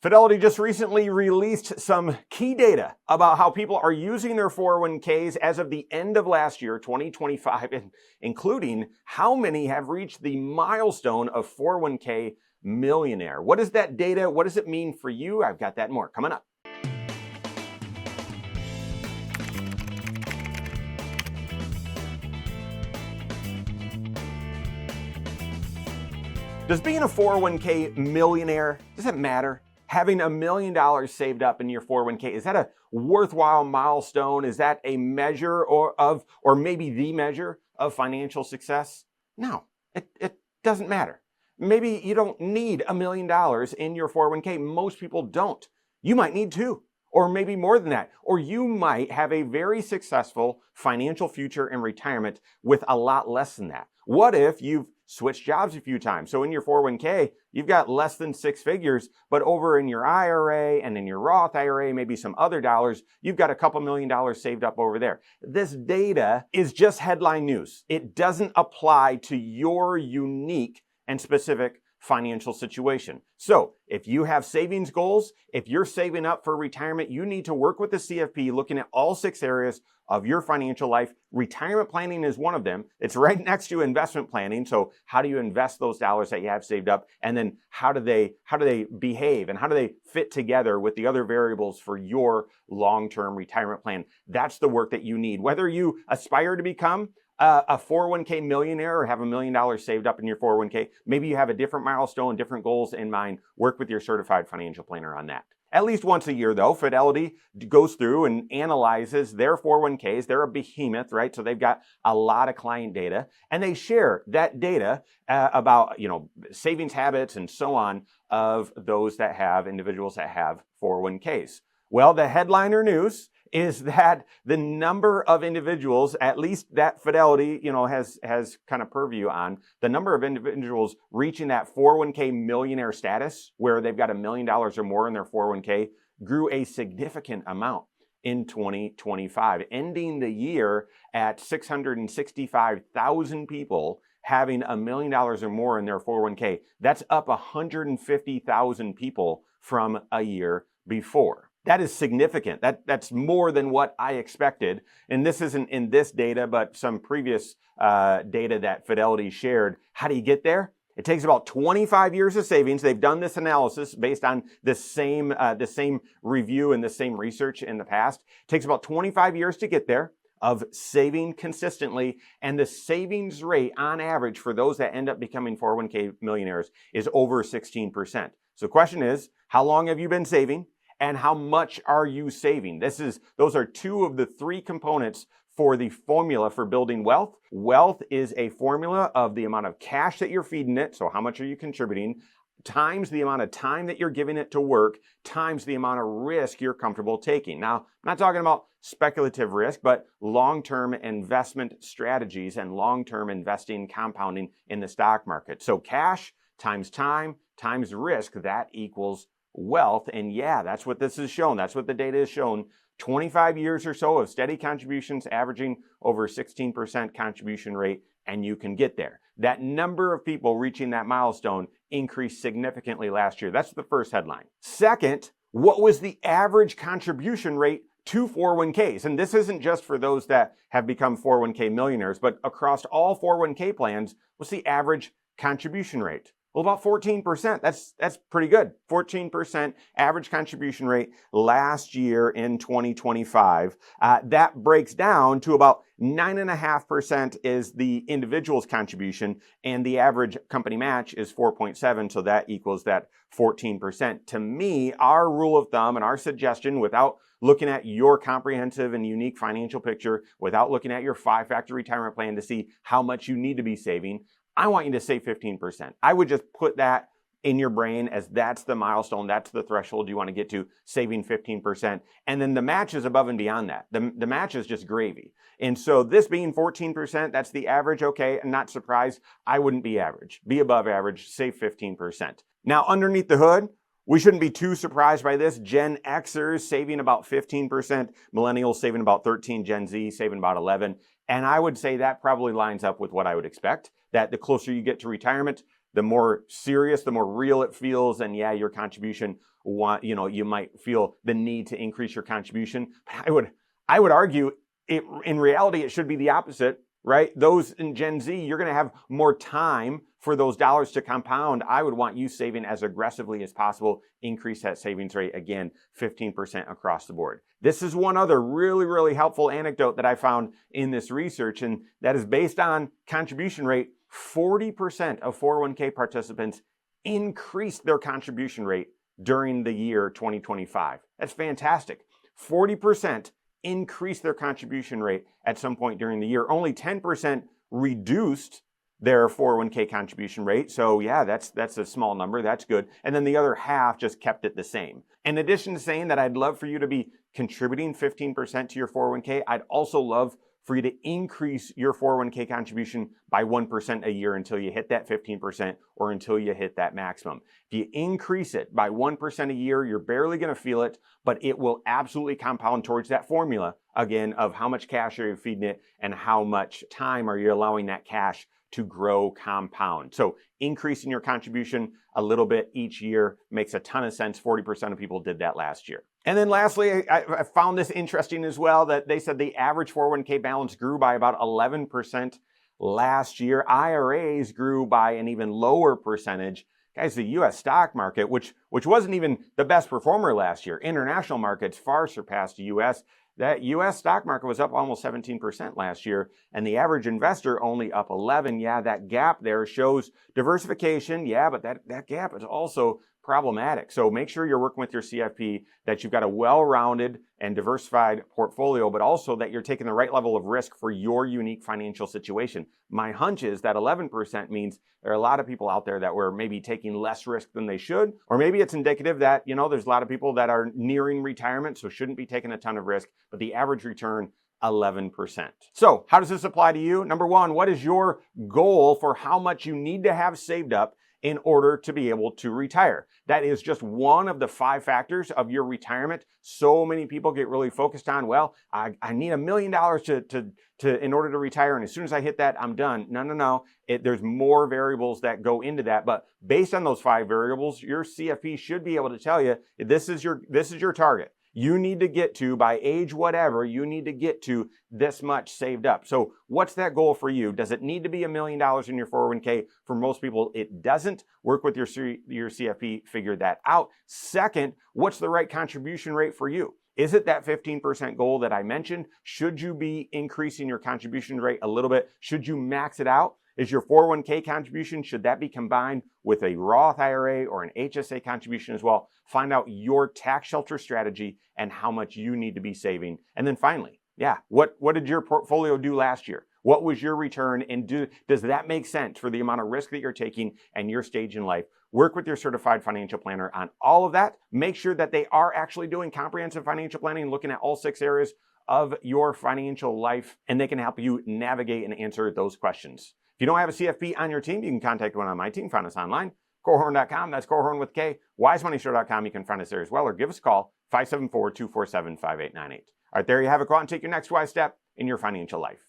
Fidelity just recently released some key data about how people are using their 401ks as of the end of last year, 2025, including how many have reached the milestone of 401k millionaire. What is that data? What does it mean for you? I've got that and more coming up. Does being a 401k millionaire, does it matter? Having $1 million saved up in your 401k, is that a worthwhile milestone? Is that a measure or maybe the measure of financial success? No, it doesn't matter. Maybe you don't need $1 million in your 401k. Most people don't. You might need two, or maybe more than that. Or you might have a very successful financial future in retirement with a lot less than that. What if you've switched jobs a few times? So in your 401k, you've got less than six figures, but over in your IRA and in your Roth IRA, maybe some other dollars, you've got a couple $1 million saved up over there. This data is just headline news. It doesn't apply to your unique and specific financial situation. So if you have savings goals, if you're saving up for retirement, you need to work with the CFP looking at all 6 areas of your financial life. Retirement planning is one of them. It's right next to investment planning. So how do you invest those dollars that you have saved up? And then how do they behave and how do they fit together with the other variables for your long-term retirement plan? That's the work that you need. Whether you aspire to become a 401k millionaire or have $1 million saved up in your 401k, maybe you have a different milestone, different goals in mind, work with your certified financial planner on that. At least once a year, though, Fidelity goes through and analyzes their 401ks. They're a behemoth, right? So they've got a lot of client data, and they share that data about, savings habits and so on of those that have individuals that have 401ks. Well, the headliner news is that the number of individuals, at least that Fidelity, has kind of purview on, the number of individuals reaching that 401k millionaire status, where they've got $1 million or more in their 401k, grew a significant amount in 2025, ending the year at 665,000 people having $1 million or more in their 401k. That's up 150,000 people from a year before. That is significant. That's more than what I expected. And this isn't in this data, but some previous data that Fidelity shared. How do you get there? It takes about 25 years of savings. They've done this analysis based on the same review and the same research in the past. It takes about 25 years to get there of saving consistently. And the savings rate on average for those that end up becoming 401k millionaires is over 16%. So the question is, how long have you been saving? And how much are you saving? Those are 2 of the 3 components for the formula for building wealth. Wealth is a formula of the amount of cash that you're feeding it, so how much are you contributing, times the amount of time that you're giving it to work, times the amount of risk you're comfortable taking. Now, I'm not talking about speculative risk, but long-term investment strategies and long-term investing, compounding in the stock market. So cash times time times risk, that equals wealth. And yeah, that's what this is shown. That's what the data has shown. 25 years or so of steady contributions averaging over 16% contribution rate, and you can get there. That number of people reaching that milestone increased significantly last year. That's the first headline. Second, what was the average contribution rate to 401ks? And this isn't just for those that have become 401k millionaires, but across all 401k plans, what's the average contribution rate? Well, about 14%. That's pretty good. 14% average contribution rate last year in 2025. That breaks down to about 9.5% is the individual's contribution, and the average company match is 4.7, so that equals that 14%. To me, our rule of thumb and our suggestion, without looking at your comprehensive and unique financial picture, without looking at your 5-factor retirement plan to see how much you need to be saving, I want you to save 15%. I would just put that in your brain as that's the milestone, that's the threshold you want to get to, saving 15%. And then the match is above and beyond that. The match is just gravy. And so this being 14%, that's the average. Okay, I'm not surprised. I wouldn't be average. Be above average, save 15%. Now, underneath the hood, we shouldn't be too surprised by this. Gen Xers saving about 15%, millennials saving about 13%, Gen Z saving about 11%. And I would say that probably lines up with what I would expect, that the closer you get to retirement, the more serious, the more real it feels, and yeah, your contribution you might feel the need to increase your contribution. I would argue in reality, it should be the opposite, right? Those in Gen Z, you're going to have more time for those dollars to compound. I would want you saving as aggressively as possible. Increase that savings rate, again, 15% across the board. This is one other really, really helpful anecdote that I found in this research, and that is based on contribution rate. 40% of 401k participants increased their contribution rate during the year 2025. That's fantastic. 40% increased their contribution rate at some point during the year. Only 10% reduced their 401k contribution rate. So yeah, that's a small number. That's good. And then the other half just kept it the same. In addition to saying that I'd love for you to be contributing 15% to your 401k, I'd also love for you to increase your 401k contribution by 1% a year until you hit that 15% or until you hit that maximum. If you increase it by 1% a year, you're barely going to feel it, but it will absolutely compound towards that formula, again, of how much cash are you feeding it and how much time are you allowing that cash to grow compound. So increasing your contribution a little bit each year makes a ton of sense. 40% of people did that last year. And then lastly, I found this interesting as well, that they said the average 401k balance grew by about 11% last year. IRAs grew by an even lower percentage. Guys, the U.S. stock market, which wasn't even the best performer last year, international markets far surpassed the U.S. That U.S. stock market was up almost 17% last year, and the average investor only up 11%. Yeah, that gap there shows diversification. Yeah, but that gap is also problematic. So make sure you're working with your CFP, that you've got a well-rounded and diversified portfolio, but also that you're taking the right level of risk for your unique financial situation. My hunch is that 11% means there are a lot of people out there that were maybe taking less risk than they should, or maybe it's indicative that, there's a lot of people that are nearing retirement, so shouldn't be taking a ton of risk, but the average return, 11%. So how does this apply to you? Number one, what is your goal for how much you need to have saved up in order to be able to retire? That is just one of the 5 factors of your retirement. So many people get really focused on, well, I need $1 million to in order to retire, and as soon as I hit that, I'm done. No. There's more variables that go into that, but based on those 5 variables, your CFP should be able to tell you this is your target. You need to get to, by age whatever, you need to get to this much saved up. So what's that goal for you? Does it need to be $1 million in your 401k? For most people, it doesn't. Work with your CFP, figure that out. Second, what's the right contribution rate for you? Is it that 15% goal that I mentioned? Should you be increasing your contribution rate a little bit? Should you max it out? Is your 401k contribution, should that be combined with a Roth IRA or an HSA contribution as well? Find out your tax shelter strategy and how much you need to be saving. And then finally, what did your portfolio do last year? What was your return? And does that make sense for the amount of risk that you're taking and your stage in life? Work with your certified financial planner on all of that. Make sure that they are actually doing comprehensive financial planning, looking at all 6 areas of your financial life, and they can help you navigate and answer those questions. If you don't have a CFP on your team, you can contact one on my team. Find us online, Korhorn.com. That's Korhorn with K. WiseMoneyShow.com. You can find us there as well, or give us a call, 574-247-5898. All right, there you have it. Go out and take your next wise step in your financial life.